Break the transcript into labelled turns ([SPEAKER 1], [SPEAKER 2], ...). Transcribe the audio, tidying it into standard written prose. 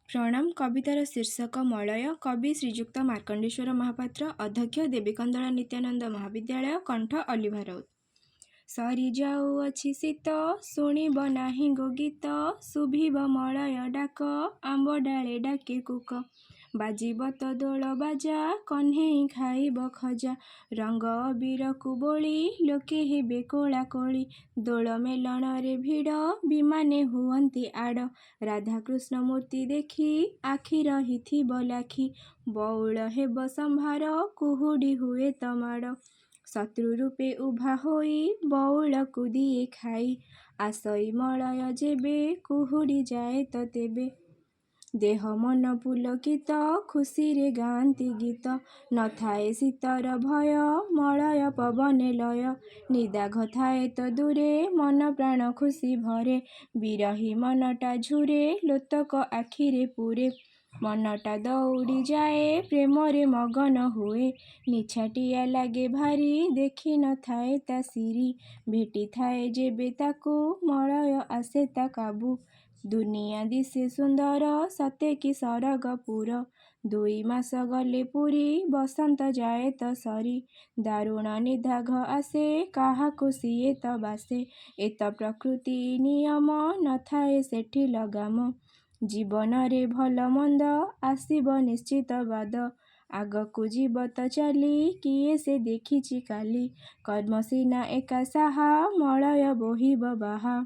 [SPEAKER 1] प्रणाम। कवितार शीर्षक मलय। कवि श्रीजुक्त मार्कंडेश्वर महापात्र। अध्यक्ष देवीकंदला नित्यानंद महाविद्यालय। कंठ अलिभा राउत। सरी जाऊअछि शीत शुणिब नाही गो गीत शुभिब मलय डाक आंब डाले डाके कुक बाजिब तो दोल बाजा कन्हेई खाइब खजा रंग अबीरकु बोली लोके हेबे कोला कोली दोल मेलन रे भिड़ विमाने हुअन्ति आड़ राधाकृष्ण मूर्ति देखी आखि रहिथिब लाखी बौल हेब संभार कुहुडी हुए तमाड़ शत्रु रूपे उभा होई बौलकु दिए खाई आसई मलय जेबे कुहुडी जाए तो तेबे देह मन पुलकित खुशी रे गांती गीत नथाए शीतर भय मलय पवने लय निदाघ थाए तो दूरे मन प्राण खुशी भरे बिरही मनटा झुरे लोतक आखिरे पूरे मनटा दौड़ी जाए प्रेमरे मगन हुए निछाटिया लागे भारी देखी न थाए ता सिरी भेटी थाए जेबे ताकू मलय आसे ता काबू दुनिया दिसे सुंदर सते कि सरगपुर 2 मास गले पुरी बसंत जाए तो सरी दारुण निदाघ आसे काहाकु सिए तो बासे एत प्रकृति नियम नथाए सेठी लगाम जीवन रे भल मंद आसीब निश्चित बाद आगकु जीव तो चली किए से देखिछि काली कर्म सीना एका साहा मलय बोहिब बाहा।